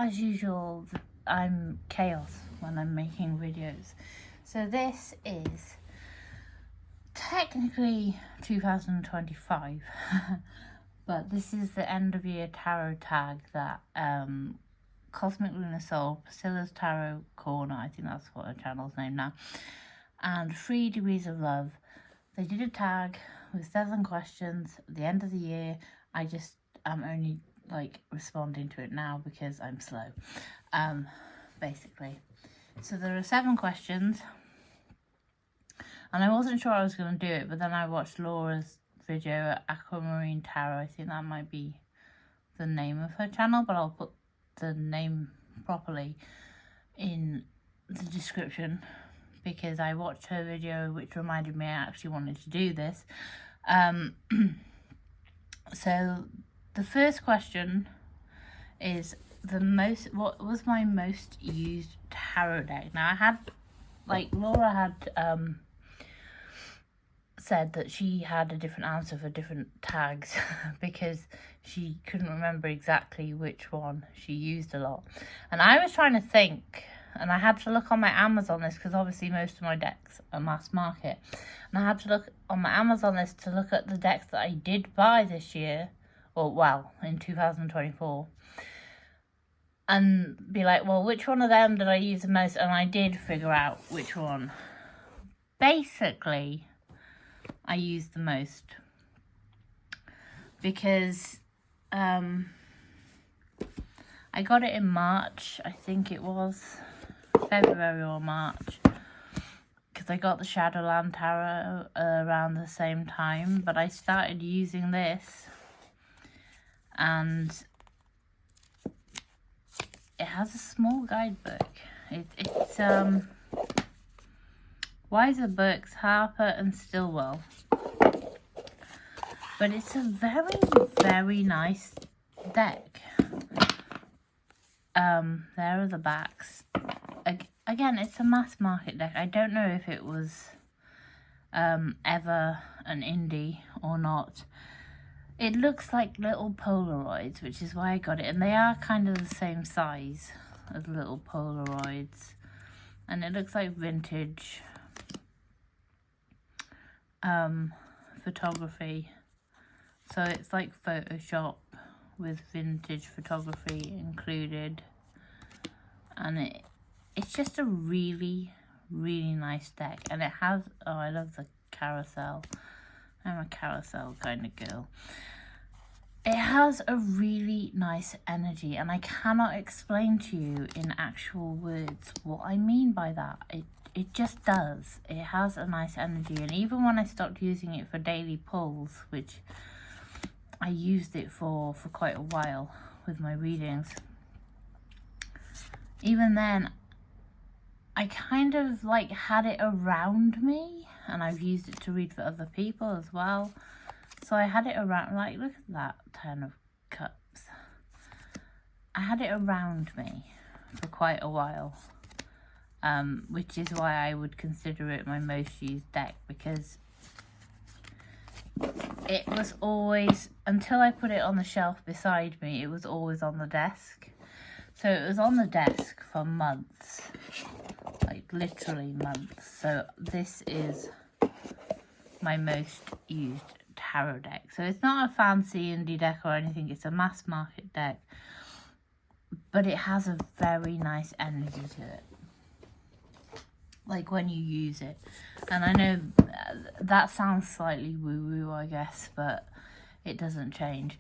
as usual, I'm chaos when I'm making videos. So this is technically 2025, but this is the end of year tarot tag that Cosmic Lunar Soul, Priscilla's Tarot Corner, I think that's what her channel's named now, and 3 Degrees of Love. They did a tag with 7 questions at the end of the year. I just am only like responding to it now because I'm slow, basically. So there are 7 questions, and I wasn't sure I was going to do it, but then I watched Laura's video, Aquamarine Tarot. I think that might be the name of her channel, but I'll put the name properly in the description because I watched her video, which reminded me I actually wanted to do this. So the first question is what was my most used tarot deck? Now I had, like, Laura had said that she had a different answer for different tags because she couldn't remember exactly which one she used a lot. And I was trying to think, and I had to look on my Amazon list because obviously most of my decks are mass market. And I had to look on my Amazon list to look at the decks that I did buy this year, or well, in 2024. And be like, well, which one of them did I use the most? And I did figure out which one. Basically, I used the most because I got it in March, I think it was February or March, because I got the Shadowland Tarot around the same time, but I started using this and it has a small guidebook. It's Wiser Books, Harper and Stillwell. But it's a very, very nice deck. There are the backs. Again, it's a mass market deck. I don't know if it was ever an indie or not. It looks like little Polaroids, which is why I got it. And they are kind of the same size as little Polaroids. And it looks like vintage photography. So it's like Photoshop with vintage photography included. And it's just a really, really nice deck. And it has, oh, I love the carousel. I'm a carousel kind of girl. It has a really nice energy, and I cannot explain to you in actual words what I mean by that. It just does. It has a nice energy, and even when I stopped using it for daily pulls, which I used it for quite a while with my readings, even then I kind of like had it around me, and I've used it to read for other people as well. So I had it around, like, look at that 10 of Cups. I had it around me for quite a while, which is why I would consider it my most used deck, because it was always, until I put it on the shelf beside me, it was always on the desk. So it was on the desk for months, like literally months. So this is my most used tarot deck. So it's not a fancy indie deck or anything, it's a mass market deck, but it has a very nice energy to it, like when you use it. And I know that sounds slightly woo-woo, I guess, but it doesn't change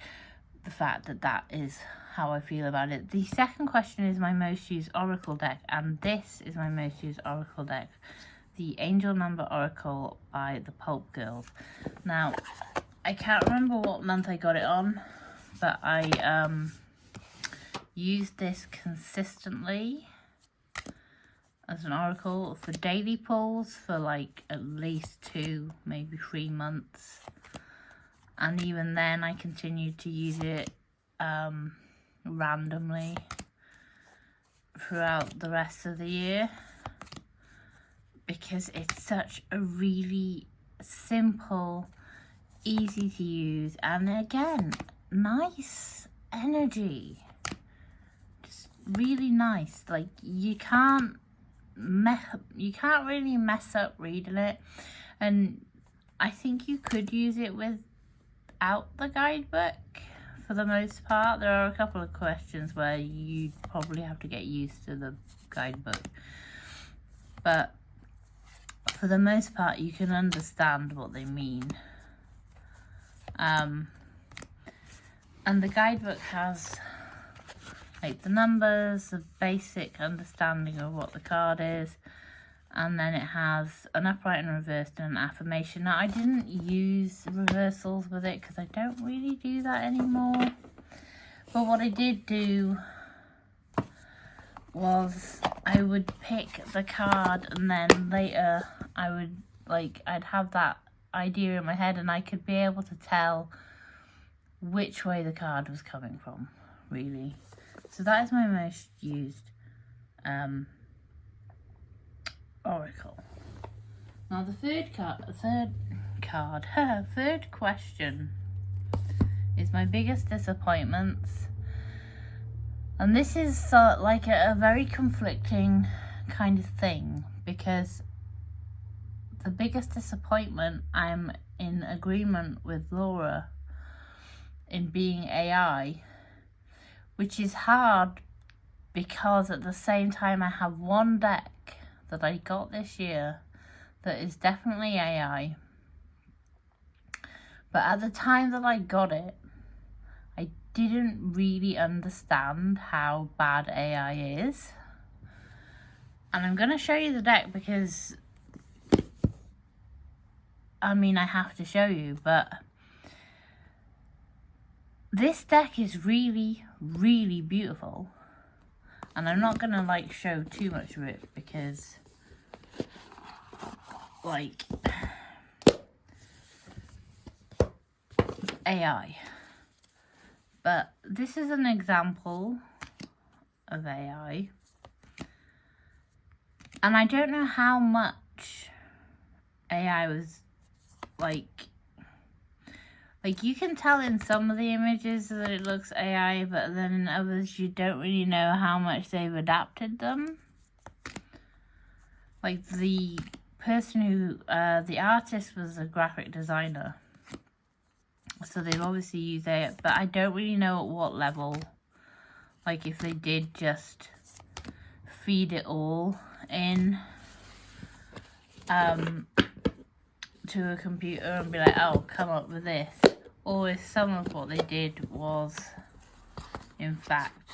the fact that that is how I feel about it. The second question is my most used oracle deck, and this is my most used oracle deck, the Angel Number Oracle by the Pulp Girls. Now, I can't remember what month I got it on, but I used this consistently as an oracle for daily pulls for like at least 2, maybe 3 months. And even then I continued to use it randomly throughout the rest of the year, because it's such a really simple, easy to use, and again, nice energy. Just really nice. Like, you can't really mess up reading it, and I think you could use it without the guidebook for the most part. There are a couple of questions where you probably have to get used to the guidebook, but for the most part you can understand what they mean. And the guidebook has like the numbers, the basic understanding of what the card is, and then it has an upright and reversed and an affirmation. Now, I didn't use reversals with it because I don't really do that anymore. But what I did do was I would pick the card, and then later I'd have that idea in my head, and I could be able to tell which way the card was coming from, really. So that is my most used oracle. Now the third question is my biggest disappointments, and this is like a very conflicting kind of thing, because the biggest disappointment, I'm in agreement with Laura in being AI, which is hard because at the same time I have one deck that I got this year that is definitely AI. But at the time that I got it, I didn't really understand how bad AI is. And I'm going to show you the deck because, I mean, I have to show you, but this deck is really, really beautiful. And I'm not going to like show too much of it because like AI. But this is an example of AI. And I don't know how much AI was like you can tell in some of the images that it looks AI, but then in others you don't really know how much they've adapted them. Like the person who, the artist was a graphic designer. So they've obviously used it, but I don't really know at what level. Like if they did just feed it all in to a computer and be like, oh, come up with this. Or if some of what they did was, in fact,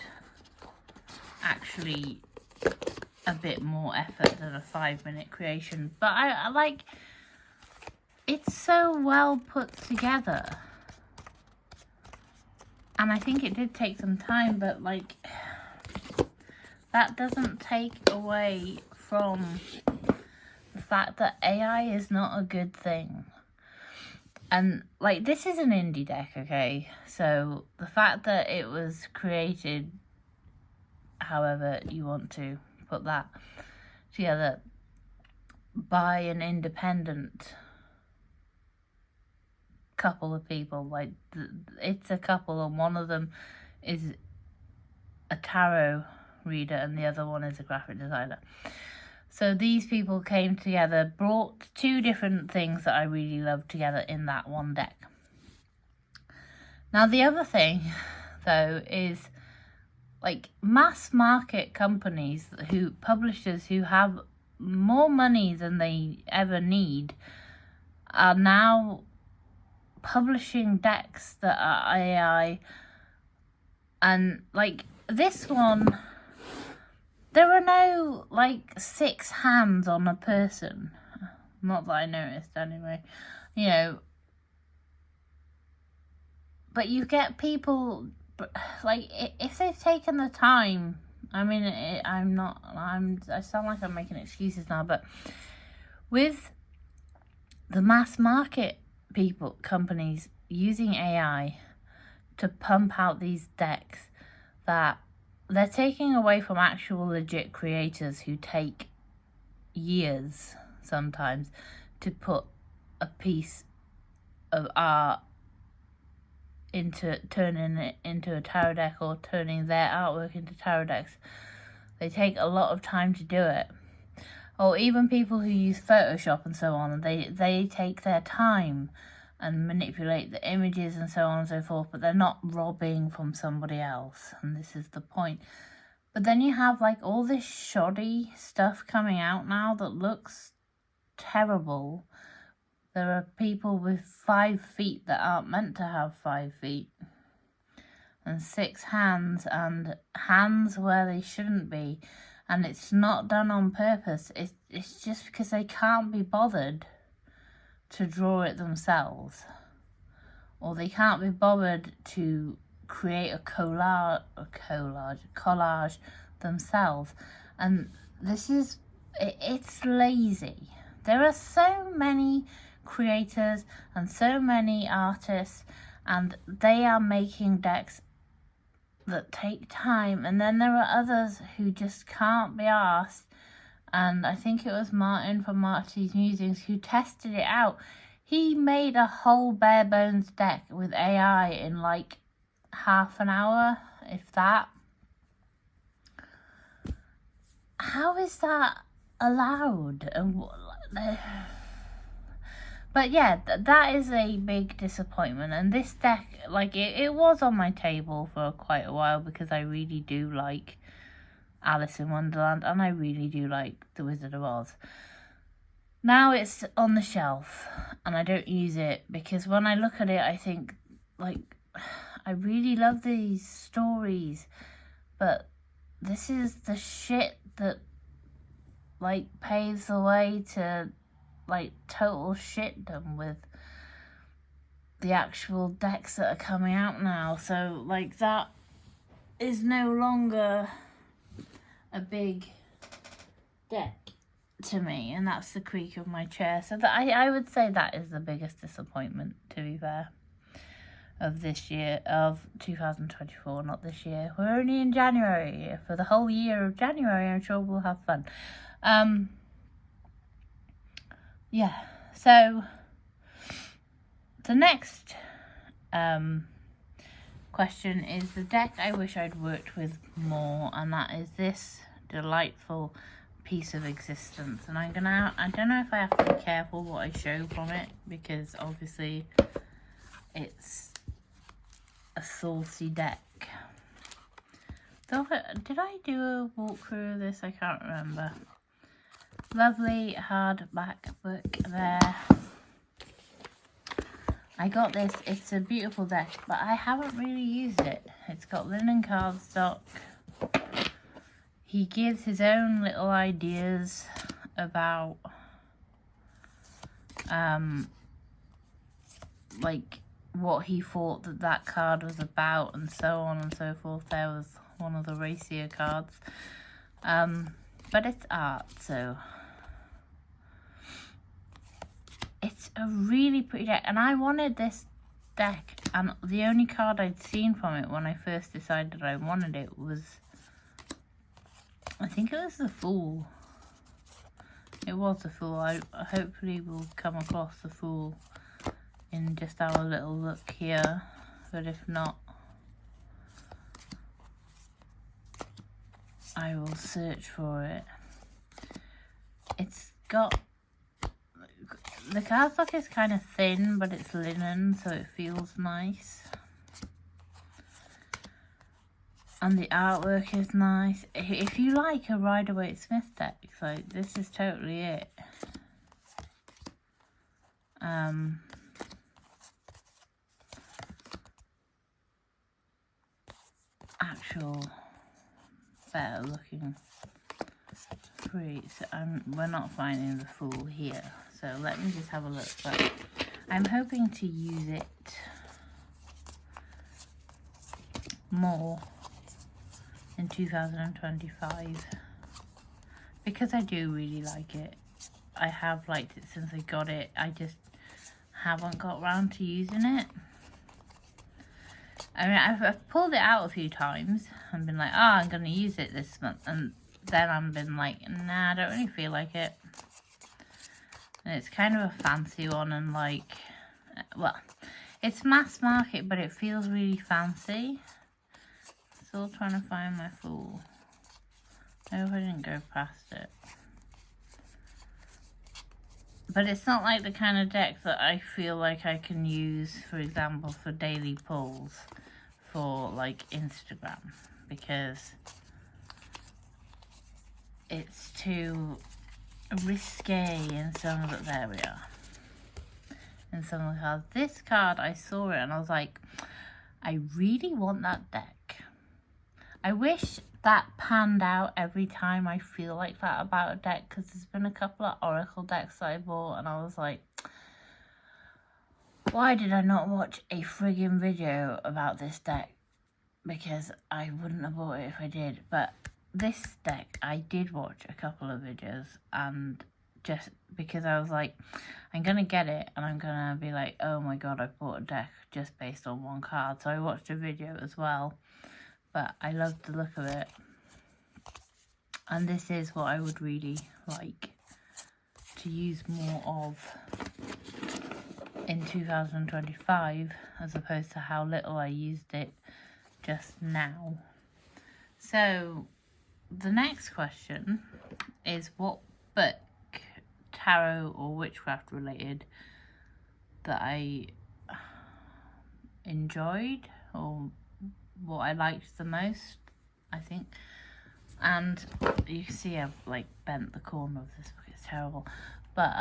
actually a bit more effort than a 5-minute creation. But I like, it's so well put together. And I think it did take some time, but like, that doesn't take away from the fact that AI is not a good thing. And like, this is an indie deck, okay? So the fact that it was created, however you want to put that together, by an independent couple of people, like it's a couple, and one of them is a tarot reader and the other one is a graphic designer. So these people came together, brought two different things that I really love together in that one deck. Now the other thing, though, is like mass market companies, publishers who have more money than they ever need, are now publishing decks that are AI. And like this one, there are no like 6 hands on a person. Not that I noticed anyway. You know, but you get people like, if they've taken the time, I mean, I sound like I'm making excuses now, but with the mass market companies using AI to pump out these decks, that they're taking away from actual legit creators who take years sometimes to put a piece of art turning it into a tarot deck or turning their artwork into tarot decks. They take a lot of time to do it. Or even people who use Photoshop and so on, they take their time and manipulate the images and so on and so forth, but they're not robbing from somebody else, and this is the point. But then you have like all this shoddy stuff coming out now that looks terrible. There are people with 5 feet that aren't meant to have 5 feet, and 6 hands, and hands where they shouldn't be. And it's not done on purpose. It's just because they can't be bothered to draw it themselves. Or they can't be bothered to create a collage themselves. And this is, it's lazy. There are so many creators and so many artists, and they are making decks that take time, and then there are others who just can't be arsed. And I think it was Martin from Marty's Musings who tested it out. He made a whole bare bones deck with AI in like half an hour, if that. How is that allowed? But yeah, that is a big disappointment. And this deck, like, it was on my table for quite a while because I really do like Alice in Wonderland and I really do like The Wizard of Oz. Now it's on the shelf and I don't use it because when I look at it, I think, like, I really love these stories, but this is the shit that, like, paves the way to, like, total shitdom with the actual decks that are coming out now. So, like, that is no longer a big deck to me, and that's the creak of my chair. So that I would say that is the biggest disappointment, to be fair, of this year, of 2024, not this year. We're only in January. For the whole year of January, I'm sure we'll have fun. Yeah, so the next question is the deck I wish I'd worked with more, and that is this delightful piece of existence. And I don't know if I have to be careful what I show from it, because obviously it's a saucy deck. Did I do a walkthrough of this? I can't remember. Lovely hardback book there. I got this. It's a beautiful deck, but I haven't really used it. It's got linen cardstock. He gives his own little ideas about like what he thought that card was about and so on and so forth. There was one of the racier cards. But it's art, so it's a really pretty deck, and I wanted this deck, and the only card I'd seen from it when I first decided I wanted it was, I think it was the Fool. It was the Fool. I hopefully will come across the Fool in just our little look here, but if not, I will search for it. It's got, the cardstock is kind of thin, but it's linen, so it feels nice. And the artwork is nice. If you like a Rider-Waite-Smith deck, so this is totally it. Actual better looking fruits. We're not finding the Fool here, so let me just have a look. But I'm hoping to use it more in 2025 because I do really like it. I have liked it since I got it. I just haven't got round to using it. I mean, I've pulled it out a few times and been like, oh, I'm going to use it this month. And then I've been like, nah, I don't really feel like it. And it's kind of a fancy one, and like, well, It's mass market, but it feels really fancy. Still trying to find my fool. I hope I didn't go past it. But it's not like the kind of deck that I feel like I can use, for example, for daily pulls for like Instagram, because it's too risque in some of the, there we are, in some of the cards. This card, I saw it and I was like, I really want that deck. I wish that panned out every time I feel like that about a deck, because there's been a couple of Oracle decks that I bought and I was like, why did I not watch a friggin' video about this deck? Because I wouldn't have bought it if I did. But this deck, I did watch a couple of videos, and just because I was like, I'm gonna get it and I'm gonna be like, oh my god, I bought a deck just based on one card. So I watched a video as well. But I loved the look of it. And this is what I would really like to use more of in 2025, as opposed to how little I used it just now. So the next question is, what book, tarot or witchcraft related, that I enjoyed, or what I liked the most, I think. And you can see I've like bent the corner of this book, it's terrible. But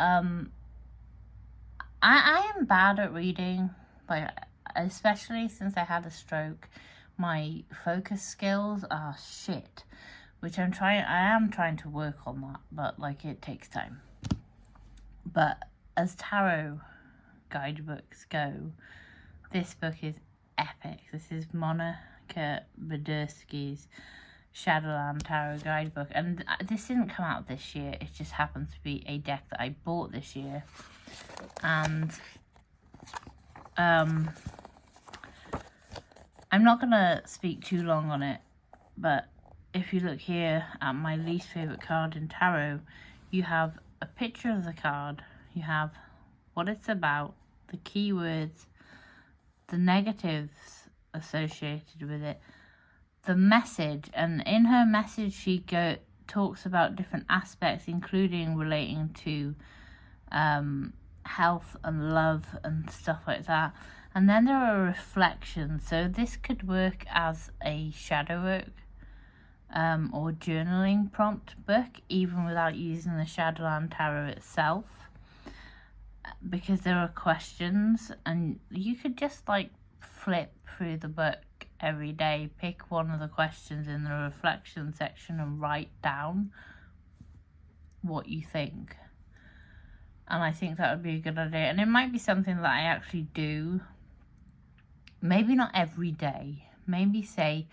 I am bad at reading, like, especially since I had a stroke. My focus skills are shit, which I am trying to work on that, but like it takes time. But as tarot guidebooks go, this book is epic. This is Monica Badursky's Shadowland Tarot Guidebook, and this didn't come out this year, it just happens to be a deck that I bought this year. And I'm not gonna speak too long on it, but if you look here at my least favorite card in tarot, you have a picture of the card, you have what it's about, the keywords, the negatives associated with it, the message, and in her message she talks about different aspects, including relating to health and love and stuff like that. And then there are reflections, so this could work as a shadow work or journaling prompt book, even without using the Shadowland Tarot itself, because there are questions and you could just like flip through the book every day, pick one of the questions in the reflection section and write down what you think. And I think that would be a good idea, and it might be something that I actually do, maybe not every day, maybe say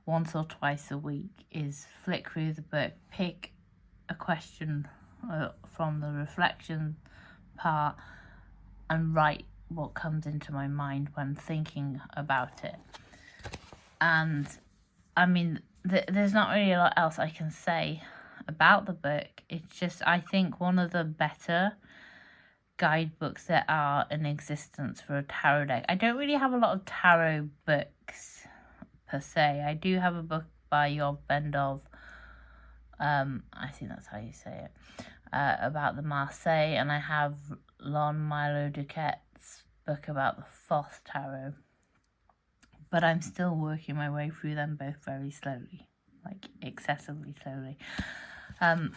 once or twice a week, is flick through the book, pick a question from the reflection part and write what comes into my mind when thinking about it. And I mean, there's not really a lot else I can say about the book. It's just, I think, one of the better guidebooks that are in existence for a tarot deck. I don't really have a lot of tarot books per se. I do have a book by Yob Bendov, I think that's how you say it, about the Marseille, and I have Lon Milo Duquette's book about the Foss Tarot. But I'm still working my way through them both very slowly, like excessively slowly.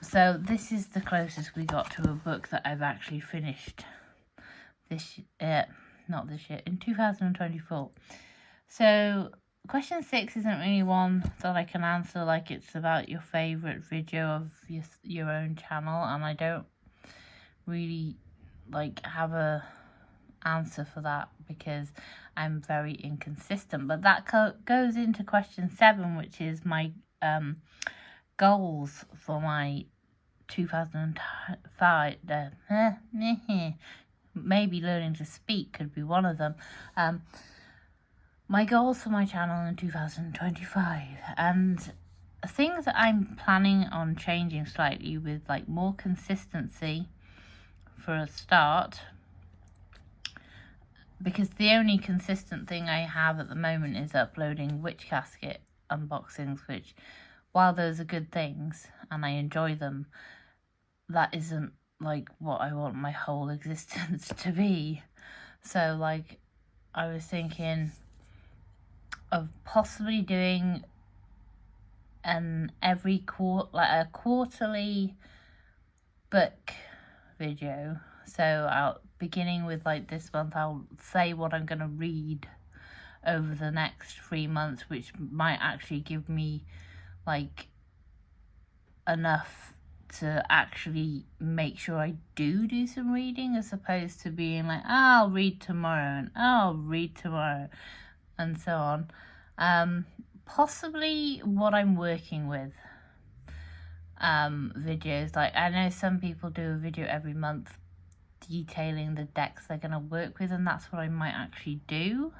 So this is the closest we got to a book that I've actually finished not this year, in 2024. So question 6 isn't really one that I can answer, like it's about your favourite video of your own channel, and I don't really like have a answer for that because I'm very inconsistent. But that goes into question 7, which is my goals for my 2005 maybe learning to speak could be one of them. My goals for my channel in 2025, and things that I'm planning on changing slightly, with like more consistency for a start, because the only consistent thing I have at the moment is uploading Witch Casket unboxings, which, while those are good things and I enjoy them, that isn't like what I want my whole existence to be. So like, I was thinking of possibly doing a quarterly book video. So beginning with like this month, I'll say what I'm gonna read over the next 3 months, which might actually give me like enough to actually make sure I do some reading, as opposed to being like, oh, I'll read tomorrow and oh, I'll read tomorrow and so on. Possibly what I'm working with, videos. Like, I know some people do a video every month detailing the decks they're going to work with, and that's what I might actually do.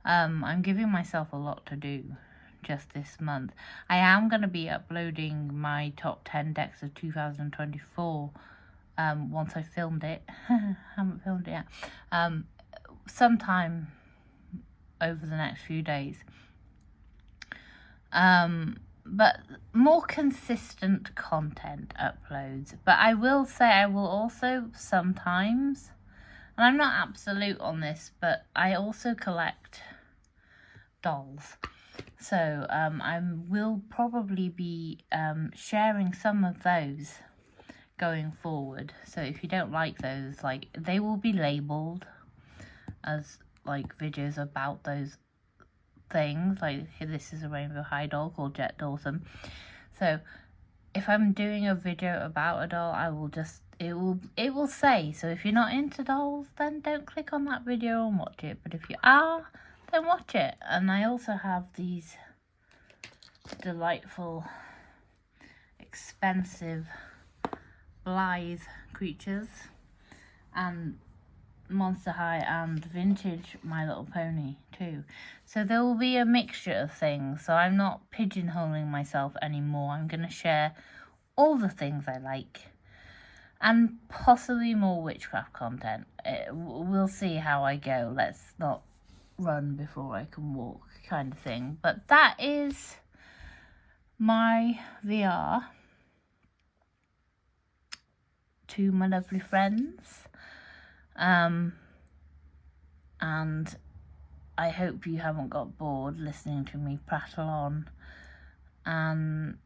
I'm giving myself a lot to do just this month. I am going to be uploading my top 10 decks of 2024 once I filmed it. Haven't filmed it yet. Sometime over the next few days. But more consistent content uploads. But I will say I will also sometimes, and I'm not absolute on this, but I also collect dolls. So I will probably be sharing some of those going forward. So if you don't like those, like, they will be labelled as like videos about those things. Like, this is a Rainbow High doll called Jet Dawson. So if I'm doing a video about a doll, I will just, it will say, so if you're not into dolls, then don't click on that video and watch it. But if you are, then watch it. And I also have these delightful, expensive Blythe creatures, and Monster High and vintage My Little Pony too. So there will be a mixture of things. So I'm not pigeonholing myself anymore. I'm going to share all the things I like, and possibly more witchcraft content. We'll see how I go. Let's not run before I can walk, kind of thing. But that is my VR to my lovely friends. And I hope you haven't got bored listening to me prattle on, and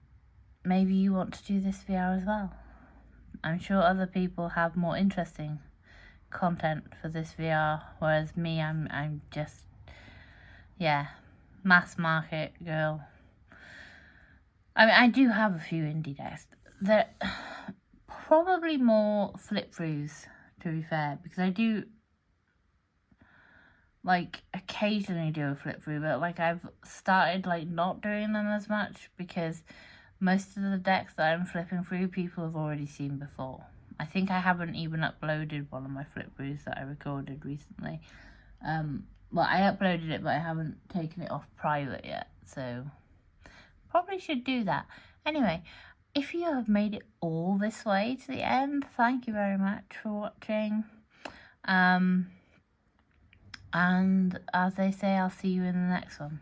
maybe you want to do this VR as well. I'm sure other people have more interesting content for this VR, whereas me, I'm just, yeah, mass market girl. I mean, I do have a few indie decks. They're probably more flip throughs, to be fair, because I do like occasionally do a flip through, but like I've started like not doing them as much because most of the decks that I'm flipping through people have already seen before. I think I haven't even uploaded one of my flip throughs that I recorded recently. Well, I uploaded it, but I haven't taken it off private yet, so probably should do that. Anyway, if you have made it all this way to the end, thank you very much for watching. And as they say, I'll see you in the next one.